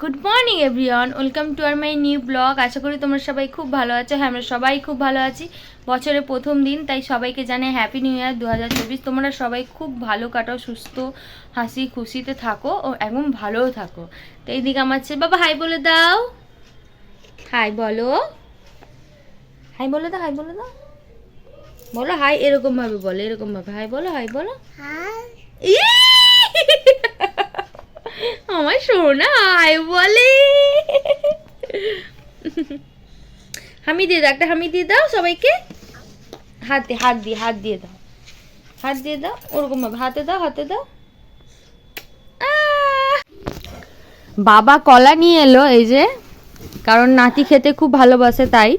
Good morning everyone, welcome to our my new blog. আশা করি তোমরা সবাই খুব ভালো আছো। হ্যাঁ, আমরা সবাই খুব ভালো আছি। বছরের প্রথম দিন, তাই সবাইকে জানাই হ্যাপি নিউ ইয়ার 2024। তোমরা সবাই খুব ভালো কাটাও, সুস্থ হাসি খুশিতে থাকো ও একদম ভালোও থাকো। তো এইদিকে আমার ছেলে বাবা হাই বলে দাও, হাই বলো, হাই বলে দাও, হাই বলে দাও, বলো হাই, এরকমভাবে বলো, এরকমভাবে হাই বলো, হাই বলো, হাই। আমার সোনা হাই বলে। হামি দিয়ে দাও, একটা হামি দিয়ে দাও সবাইকে, হাতে হাত দিয়ে দাও, হাত দিয়ে দাও, ওরকম ভাবে হাতে দাও, হাতে দাও। বাবা কলা নিয়ে এলো, এই যে, কারণ নাতি খেতে খুব ভালোবাসে তাই।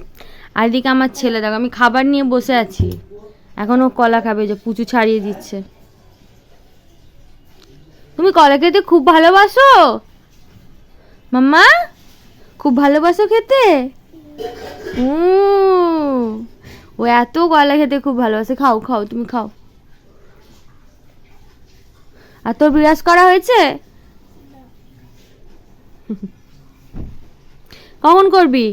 আর এদিকে আমার ছেলে দেখো, আমি খাবার নিয়ে বসে আছি, এখন ও কলা খাবে, যে পুচু ছাড়িয়ে দিচ্ছে। তুমি কলা খেতে খুব ভালোবাসো মাম্মা, খুব ভালোবাসো খেতে? ও এত কলা খেতে খুব ভালোবাসে। খাও খাও, তুমি খাও। আর তোর বিরাজ করা হয়েছে? কখন করবি?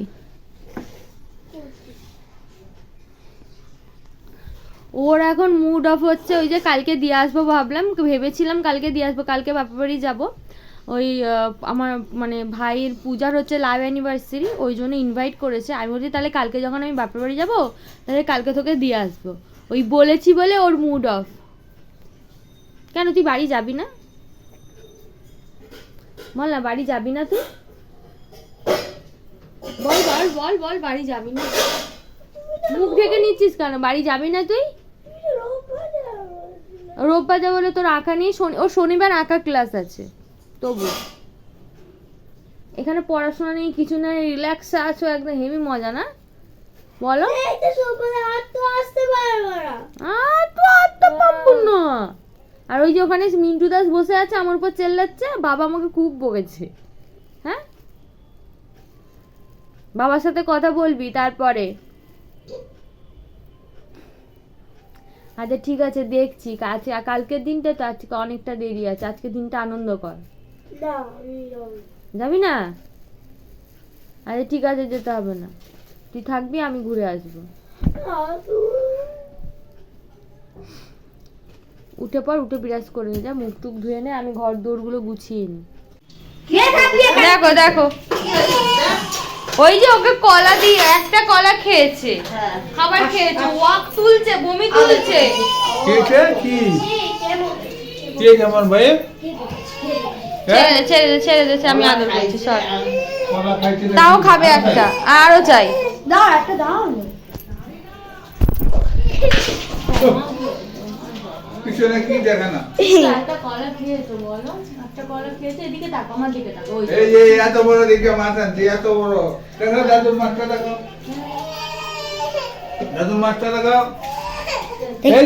ওর এখন মুড অফ হচ্ছে, ওই যে কালকে দিয়ে আসবো ভাবলাম, ভেবেছিলাম কালকে দিয়ে আসবো, কালকে বাপের বাড়ি যাবো। ওই আমার মানে ভাইয়ের পূজার হচ্ছে লাভ অ্যানিভার্সারি, ওই জন্য ইনভাইট করেছে। আমি বলছি তাহলে কালকে যখন আমি বাপের বাড়ি যাবো, তাহলে কালকে তোকে দিয়ে আসবো। ওই বলেছি বলে ওর মুড অফ। কেন তুই বাড়ি যাবি না? বল না, বাড়ি যাবি না তুই? বল বল বল বল, বাড়ি যাবি না? মুখ ঢেকে নিচ্ছিস কেন? বাড়ি যাবি না তুই? রোববার যাবো বলে তোর আঁকা নেই? ও শনিবার আঁকা ক্লাস আছে। তবু এখানে পড়াশোনা নেই, কিছু নেই, রিল্যাক্স আছো একদম, হেভি মজা না? বলো। আর ওই যে ওখানে মিন্টু দাস বসে আছে, আমার উপর চেল্লাচ্ছে, বাবা আমাকে খুব বকেছে। হ্যাঁ, বাবার সাথে কথা বলবি তারপরে। আচ্ছা ঠিক আছে, দেখছি। কালকের দিনটা তো, আজকে অনেকটা দেরি আছে, আজকে দিনটা আনন্দ কর। যাবি না? আচ্ছা ঠিক আছে, যেতে হবে না, তুই থাকবি, আমি ঘুরে আসবো। উঠে পর, উঠে বিরাজ করে যা, মুখ টুক ধুয়ে নে, আমি ঘর দৌড়গুলো গুছিয়ে নি। দেখো দেখো, ওই যে ওকে কলা দিয়ে, একটা কলা খেয়েছে, খাবার খেয়েছে, ওয়াক তুলছে, বমি তুলছে। ছেড়ে দে, আমি আদর করছি, সর। তাও খাবে একটা, আরো চাই, দাও একটা, দাও। কি দেখা না, একটা কলা খেয়েছো বলো, একটা কলা খেয়েছে। এদিকে তাকো, আমার দিকে তাকো। এই যে এত বড় দেখে মাছ আনছি, এত বড়। দেখো দাদুর মাছটা, দেখো দাদুর মাছটা, দেখো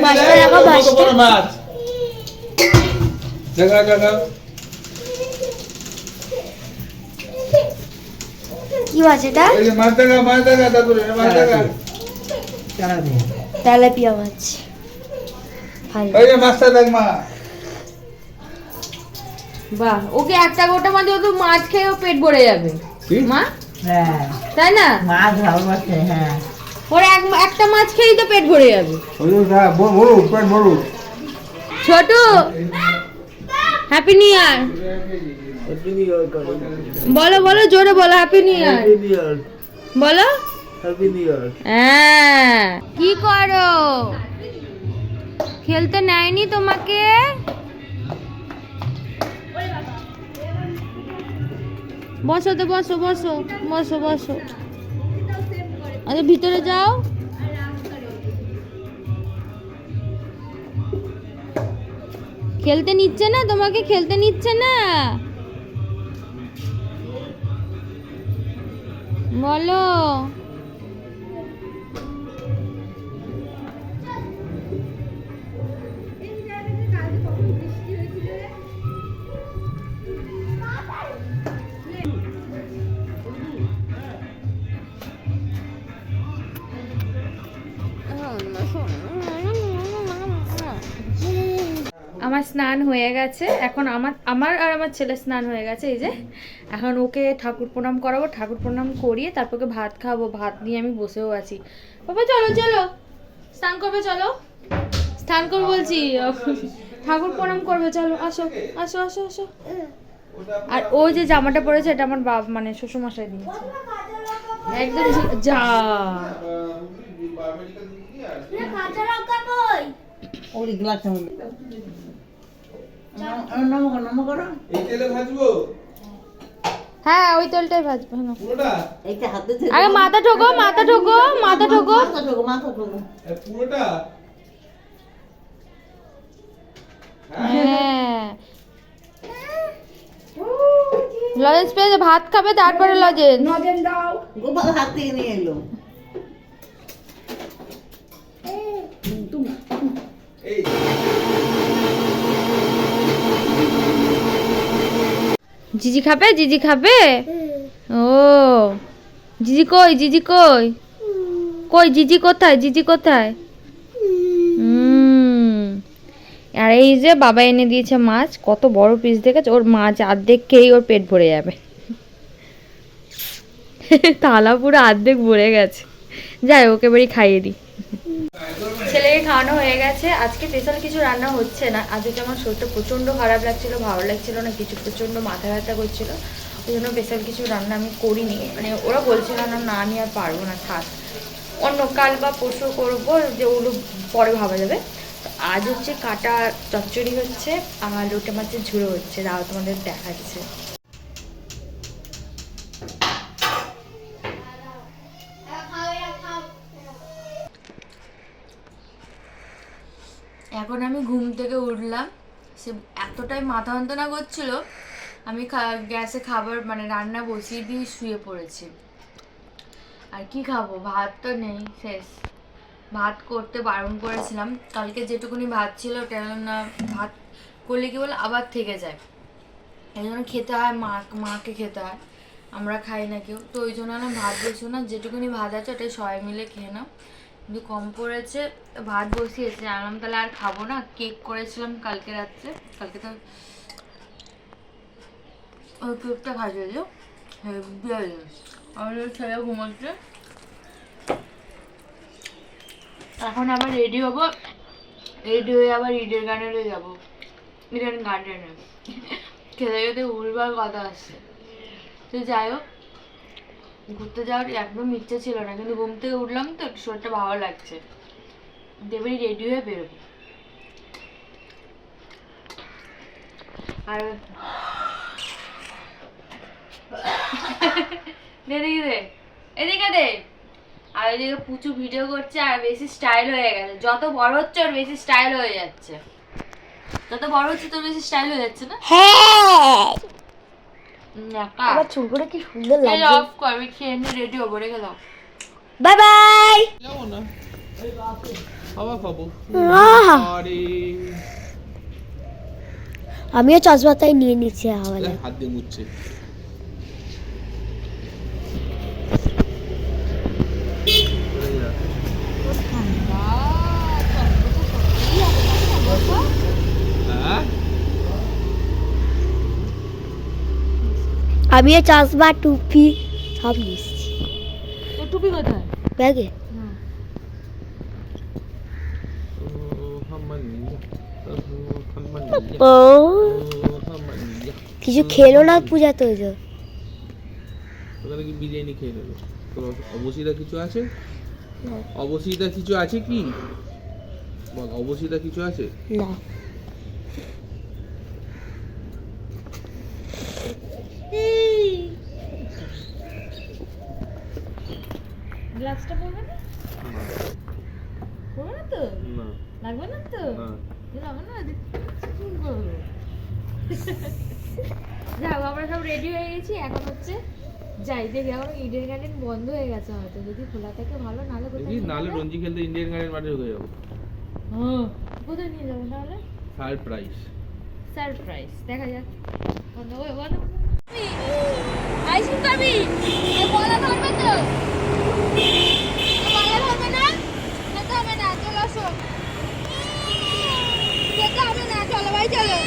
মাছটা, দেখো বড় মাছ, দেখো দেখো। কি মাছ এটা? এই যে মাছ দেখা, মাছ দেখা দাদুর, মাছ দেখা, তেলাপিয়া মাছ। এই যে মাছটা দেখ মা। বাহ, ওকে একটা গোটা মাছ, ও তো মাছ খেয়েও পেট ভরে যাবে মা। হ্যাঁ, তাই না? মাছ ভালোবাসে। হ্যাঁ, ওর একটা মাছ খেয়েই তো পেট ভরে যাবে। বড় পেট বড়। ছোট, হ্যাপি নিউ ইয়ার বলো, বলো জোরে বলো, হ্যাপি নিউ ইয়ার বলো। হ্যাঁ, কি করো? খেলতে নেয়নি তোমাকে? বসো তো, বসো বসো বসো বসো। আরে ভিতরে যাও। খেলতে নিচ্ছে না তোমাকে, খেলতে নিচ্ছে না, বলো। আমার স্নান হয়ে গেছে, এখন আমার আর আমার ছেলে স্নান হয়ে গেছে। এই যে এখন ওকে ঠাকুর প্রণাম করাবো, ঠাকুর প্রণাম করিয়ে তারপর ওকে ভাত খাওয়াবো। ভাত নিয়ে আমি বসেও আছি। বাবা চলো চলো, স্নান করবে, চলো স্নান করবো বলছি, ঠাকুর প্রণাম করবে, চলো আসো আসো আসো আসো। আর ও যে জামাটা পরেছে এটা আমার মানে শ্বশুরমশাই দিয়েছে একদম। যা ওই গ্লাসের মধ্যে নম করো। এই তেলে ভাজবো হ্যাঁ ওই তেলটাই ভাজবো। হ্যাঁ পুরোটা? এইটা হাতে আগে মাথা ঠোকো, মাথা ঠোকো, মাথা ঠোকো। মাথা ঠোকো। পুরোটা? হ্যাঁ লজেন্স পেয়েছে, ভাত খাবে তারপরে লজেন্স। গোপাল হাত থেকে নিয়ে এলো। এই জিজি খাবে, জিজি খাবে। ও জিজি কই, জিজি কই, কই জিজি কোথায়, জিজি কোথায়? আর এই যে বাবা এনে দিয়েছে মাছ, কত বড় পিস দেখেছ। ওর মাছ অর্ধেক খেয়েই ওর পেট ভরে যাবে। থালা পুরো অর্ধেক ভরে গেছে। যাই ওকে বাড়ি খাইয়ে দিই। ছেলেকে খাওয়ানো হয়ে গেছে। আজকে স্পেশাল কিছু রান্না হচ্ছে না। আজকে আমার শরীরটা প্রচণ্ড খারাপ লাগছিল, ভালো লাগছিল না কিছু, প্রচণ্ড মাথা ব্যথা করছিল। ওই জন্য স্পেশাল কিছু রান্না আমি করিনি। মানে ওরা বলছিল না না আমি আর পারবো না, থাক অন্য কাল বা পরশু করবো, যে ওগুলো পরে ভাবা যাবে। তো আজ হচ্ছে কাটা চচ্চড়ি হচ্ছে, আমার লোটে মাছের ঝুড়ো হচ্ছে, তাও তোমাদের দেখাচ্ছে। এখন আমি ঘুম থেকে উঠলাম, সে এতটাই মাথা যন্ত্রণা করছিল, আমি গ্যাসে খাবার মানে রান্না বসিয়ে দিয়ে শুয়ে পড়েছি। আর কি খাবো, ভাত তো নেই, শেষ। ভাত করতে বারণ করেছিলাম, কালকে যেটুকুনি ভাত ছিল ওটা না, ভাত করলে কি বলে আবার থেকে যায়, এই জন্য খেতে হয় মাকে খেতে হয়, আমরা খাই না কেউ। তো ওই জন্য না ভাত বসিও না, যেটুকুনি ভাত আছে ওটাই সবাই মিলে খেয়ে নাও। কিন্তু কম পড়েছে, ভাত বসিয়েছে, জানলাম তাহলে আর খাবো না। কেক করেছিলাম কালকে রাত্রে, কালকে তো ওই কেকটা খাইয়ে দিও, আমাদের ছেলে ঘুমাচ্ছে। এখন আবার রেডি হবো, রেডি হয়ে আবার ইডেন গার্ডেনে যাবো, ইডেন গার্ডেনে খেতে খেতে উড়বার কথা আসছে। তো যাই হোক, ঘুরতে যাওয়ার একদম ইচ্ছে ছিল না, কিন্তু ঘুম থেকে উঠলাম তো একটু শরীরটা ভালো লাগছে, দেবেই রেডি হয়ে বেরোবো। আর এদিকে দে, এদিকে দে। আর এদিকে পুচু ভিডিও করছে আর বেশি স্টাইল হয়ে গেছে, যত বড় হচ্ছে ওর বেশি স্টাইল হয়ে যাচ্ছে, যত বড় হচ্ছে তোর বেশি স্টাইল হয়ে যাচ্ছে না? হ্যাঁ নাকা আবার চুলগুলো কি সুন্দর এই লাগছে। অফ কর, আমি খেয়ে নিয়ে রেডি হবো, রেখে দাও। Bye bye. যাবো না, খাওয়া খাবো। আরে আমিও চশমাটাই নিয়ে নিচ্ছি হাওয়ালে। হাত দিয়ে মুছছে। আমিও চশমা টুপি সব নিচ্ছি। তোর টুপি কোথায়? ব্যাগে ও কিছু খেলো না পূজা তো ওখানে কি বিরিয়ানি খেয়ে নেবে? তোর অবসিদা কিছু আছে? অবসিদা কিছু আছে কি বল, অবসিদা কিছু আছে না। গ্লাভসটা পরবে না? পরবে না তো? না লাগবে না তো? না লাগবে না, কি করবো? যাও, আমরা সব রেডি হয়ে গেছি, এখন হচ্ছে যাই। দেখি এখন ইডেন গার্ডেন বন্ধ হয়ে গেছে হয়তো, যদি খোলা থাকে ভালো, নাহলে কোথায় দেখি নিয়ে নালে যাবে? রঞ্জি খেলতে ইন্ডিয়ান গার্ডেন মাঠে ঢুকে যাবো। কোথায় নিয়ে যাবে তাহলে? সারপ্রাইজ। সারপ্রাইজ, দেখা যাক। বন্ধ করে বলো আইসক্রিম খাবি? বলা ধরবে তো, বলা ধরবে না, খেতে হবে না, চলো আসো, খেতে হবে না, চলো ভাই চলো,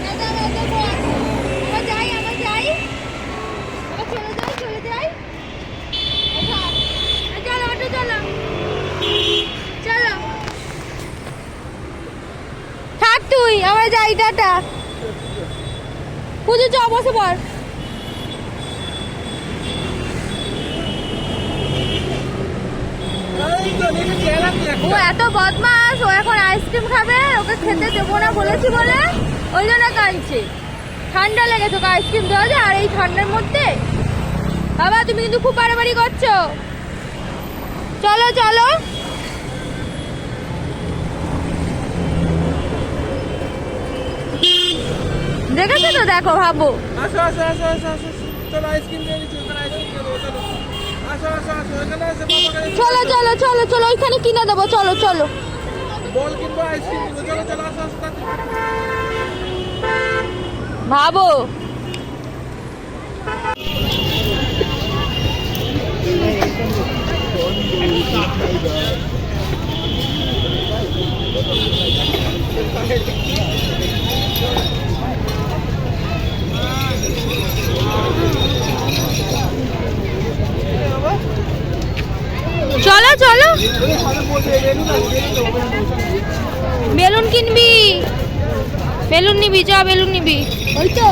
খেতে হবে থাক তুই, আমরা যাই, টাটা। পুজো চ, বসে পড়। ও এত বদমাস, ও এখন আইসক্রিম খাবে, ওকে খেতে দেবো না বলেছি বলে ওই জন্য কাঁদছে। ঠান্ডা লেগেছে, ওকে আইসক্রিম দেওয়া যায় আর এই ঠান্ডার মধ্যে? বাবা তুমি কিন্তু খুব বাড়াবাড়ি করছো। চলো চলো। দেখেছো তো, দেখো, ভাবো। আসো আসো আসো আসো আসো, চলো আইসক্রিম নিয়ে নিচ্ছি, ওখানে আইসক্রিম দেবো, চলো আসো আসো আসো, এখানে আসো, বাবা চলো চলো চলো চলো, ওইখানে কিনে দেবো, চলো চলো। বল কিনবো, আইসক্রিম কিনবো, চলো চলো আসো আসো তাড়াতাড়ি। ভাবো। চলো চলো। বেলুন কিনবি? বেলুন নিবি? চ, বেলুন নিবি। ওই তো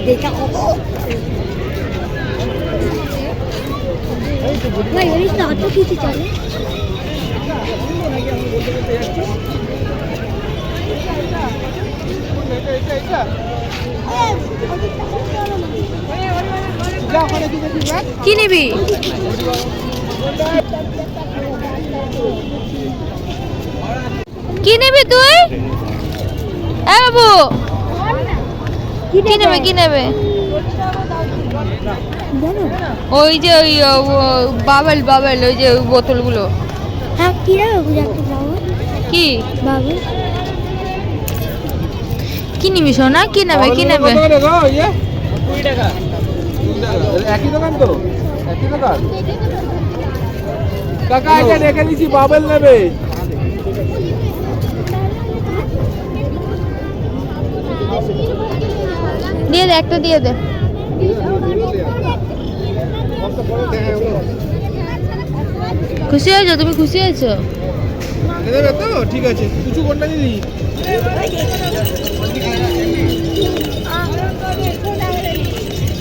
দেখা কবো ভাই, ওই তো এত কিছু চলে। কি নিবি? কি নিবি তুই? এ বাবু, কি নেবে কি নেবে? ওই যে ওই বাবেল বাবেল, ওই যে ওই বোতলগুলো। হ্যাঁ, কি নেবে বুঝা একটু বাবু? কি বাবু কি নিবি সোনা? কি নেবে কি নেবে? 20 টাকা। একই দোকান তো, একই দোকান। কাকা এটা রেখে দিছি, বাবেল নেবে। দিয়ে দে, একটা দিয়ে দে। খুশি হয়েছো? তুমি খুশি হয়েছো? দেবে তো? ঠিক আছে, কিছু কোনটা নিলি?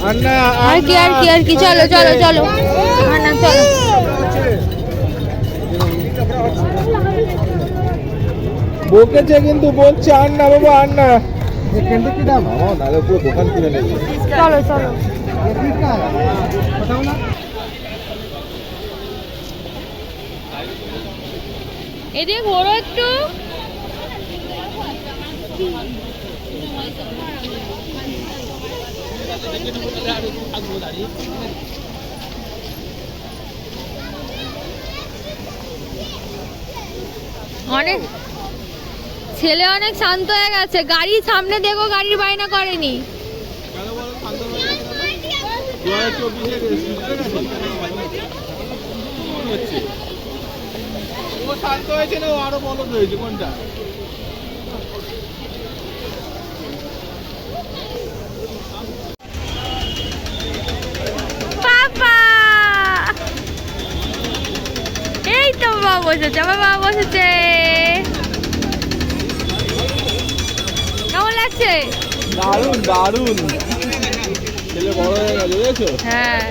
আন্না আর কি আর কি আর কি, চলো চলো চলো। হ্যাঁ না, চলো। বকেছে কিন্তু, বলছে আন্না বাবা আন্না। এখানটা কি দাম? আমার নালে পুরো দোকান কিনে নেবে। চলো চলো। এদিকে ঘোরো একটু। অনেক ছেলে অনেক শান্ত হয়ে গেছে। গাড়ির সামনে দেখো, গাড়ির বায়না করেনি। ও শান্ত হয়েছে না, ও আরো বলদ হয়েছে? কোনটা? পাপা, এই তো বাবা বসেছে, আমার বাবা বসেছে। কেমন লাগছে? দারুন দারুন, ছেলে বড় হয়ে গেছে, বুঝেছো? হ্যাঁ।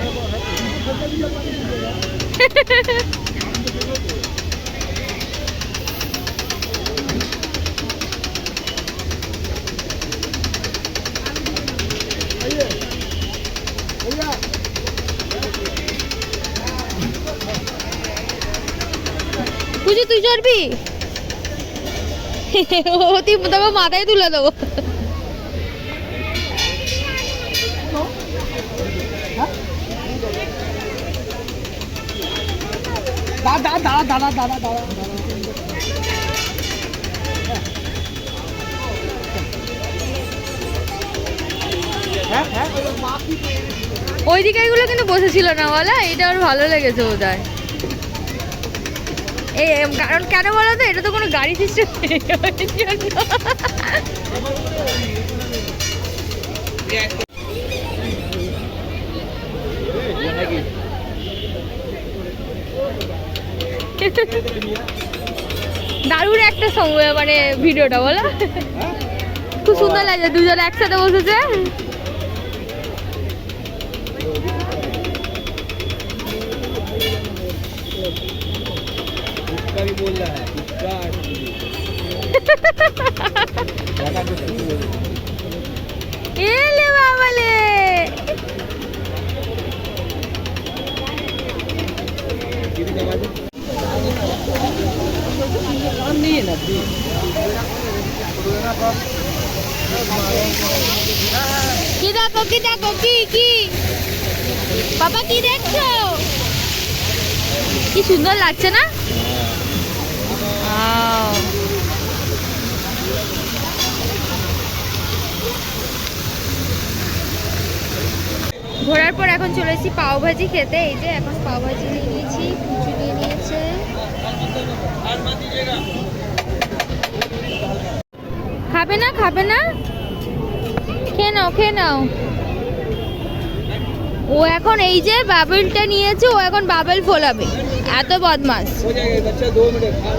পুজো তুই চড়বি? ও তুই তোকে মাথায় তুলে দেবো। দাদা দাদা দাদা দাদা দাদা, ওই দিকে এগুলো কিন্তু বসেছিল না বলা, এটা ওর ভালো লেগেছে বোধহয়। এই কারণ কেন বলো তো, এটা তো কোনো গাড়ি সিস্টেম দারুণ একটা সময় মানে ভিডিওটা বলো, খুব সুন্দর লাগছে দুজনে একসাথে বসেছে। এলে বাবালে কি দেখো কি দেখো কি বাবা কি দেখছো, কি সুন্দর লাগছে না? ঘোরার পর এখন চলে এসেছি পাওভাজি খেতে। এই যে এখন পাওভাজি নিয়ে নিয়েছি, কুচু নিয়ে নিয়েছে। খাবে না খাবে না, খেয়ে নাও খেয়ে নাও। ও এখন এই যে বাবেলটা নিয়েছে, ও এখন বাবেল ফোলাবে, এত বদমাস।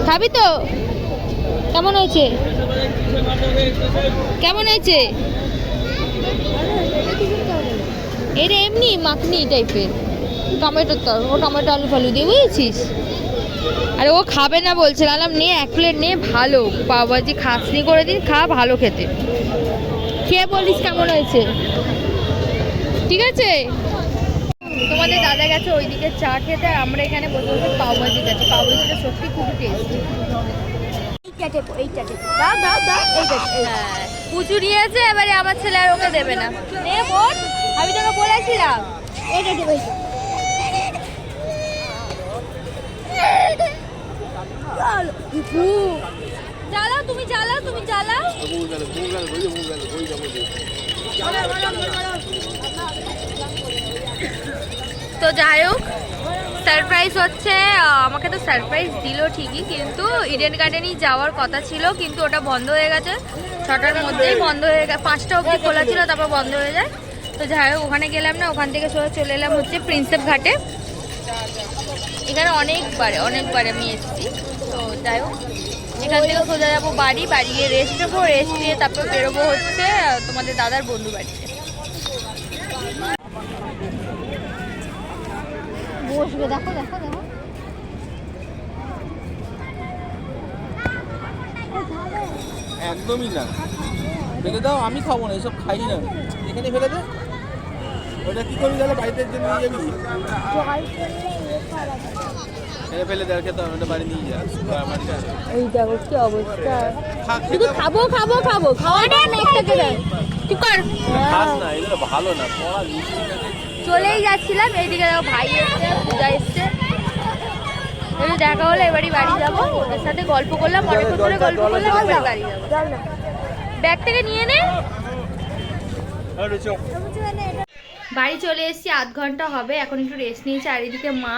খাবি তো? কেমন হয়েছে কেমন হয়েছে? এটা এমনি মাখনি টাইপের টমেটোর তর, ও টমেটো আলু ফালু দিয়ে বুঝেছিস। আরে ও খাবে না বলছে, বললাম নে 1 প্লেট নে, ভালো পাওভাজি খাসনি করে দিন, খা ভালো খেতে। খেয়ে বলিস কেমন হয়েছে, ঠিক আছে? তোমাদের দাদা গেছে ওইদিকে চা খেতে, আর আমরা এখানে বসে বসে পাওভাজি খাচ্ছি। পাওভাজিটা সত্যি খুবই টেস্টি। পুচু নিয়েছে, এবারে আমার ছেলে আর ওকে দেবে না। নে বোন, আমি তোকে বলেছিলাম এইটা দেবে। চালাও তুমি, চালাও তুমি, চালাও। তো যাই হোক, সারপ্রাইজ হচ্ছে, আমাকে তো সারপ্রাইজ দিল ঠিকই, কিন্তু ইডেন গার্ডেনই যাওয়ার কথা ছিল, কিন্তু ওটা বন্ধ হয়ে গেছে। 6টার মধ্যেই বন্ধ হয়ে গেছে, 5টা অবধি খোলা ছিল, তারপর বন্ধ হয়ে যায়। তো যাই হোক, ওখানে গেলাম না, ওখান থেকে চলে এলাম হচ্ছে প্রিন্সেপ ঘাটে। এখানে অনেকবার আমি এসেছি। তো যাই হোক, এখান থেকে সোজা যাবো বাড়ি গিয়ে রেস্ট নেবো, রেস্ট নিয়ে তারপর বেরোবো হচ্ছে তোমাদের দাদার বন্ধু বাড়িতে। বসবে, দেখো দেখো দেখো। একদমই না, ফেলে দাও, আমি খাবো না, এসব খাই না। এখানে ফেলে দে, ওটা কি করবি তাহলে? বাড়িতে জন্য নিয়ে যাবি? ফেলে দেওয়ার খেতে ওটা বাড়ি নিয়ে যা। এই দেখো কি অবস্থা, শুধু খাবো খাওয়াটা চুপ কর। খাস না, এগুলো ভালো না। চলেই যাচ্ছিলাম, এইদিকে দেখো ভাই এসছে, পূজা এসছে, একটু দেখা হলো, এবারই বাড়ি যাবো। ওদের সাথে গল্প করলাম, অনেকক্ষণ ধরে গল্প করলাম, এবারে বাড়ি যাবো। ব্যাগ থেকে নিয়ে নে। বাড়ি চলে এসেছি, 1/2 ঘন্টা হবে, এখন একটু রেস্ট নিয়েছি। আর এদিকে মা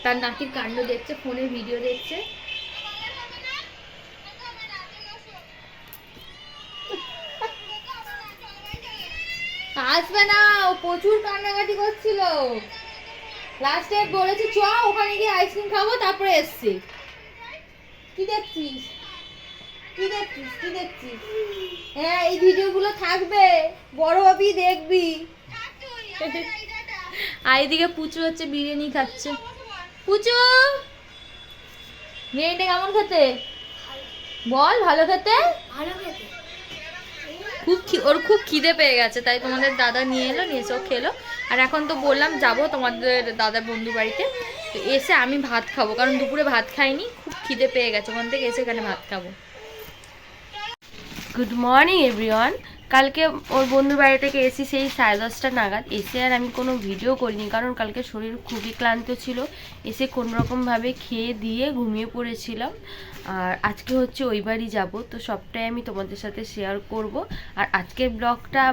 তার নাতির কাণ্ড দেখছে, ফোনে ভিডিও দেখছে। আসবে না, ও প্রচুর কান্নাকাটি করছিল। লাস্টে বলেছি চ ওখানে গিয়ে আইসক্রিম খাবো, তারপরে এসছি। কি দেখছিস? হ্যাঁ, এই ভিডিওগুলো থাকবে, বড় হবি দেখবি। আর এদিকে পুচু হচ্ছে বিরিয়ানি খাচ্ছে। পুচু, বিরিয়ানিটা কেমন খেতে বল? ভালো খেতে? ওর খুব খিদে পেয়ে গেছে, তাই তোমাদের দাদা নিয়ে এসে ও খেলো। আর এখন তো বললাম যাব তোমাদের দাদার বন্ধু বাড়িতে, তো এসে আমি ভাত খাবো, কারণ দুপুরে ভাত খাইনি, খুব খিদে পেয়ে গেছে। ওখান থেকে এসে এখানে ভাত খাবো। Good morning everyone. কালকে ওর বন্ধুর বাড়ি থেকে এসি সেই 10:30 নাগাদ, এসে আর আমি কোনো ভিডিও করিনি কারণ কালকে শরীর খুবই ক্লান্ত ছিল। এসে কোনোরকমভাবে খেয়ে দিয়ে ঘুমিয়ে পড়েছিলাম। আর আজকে হচ্ছে ওই বাড়ি যাবো, তো সবটাই আমি তোমাদের সাথে শেয়ার করব। আর আজকের ব্লগটা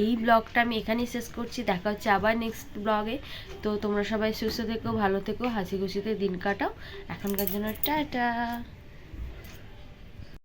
এই ব্লগটা আমি এখানেই শেষ করছি। দেখা হচ্ছে আবার নেক্সট ব্লগে। তো তোমরা সবাই সুস্থ থেকো, ভালো থেকো, হাসি খুশিতে দিন কাটাও। এখনকার জন্য টাটা।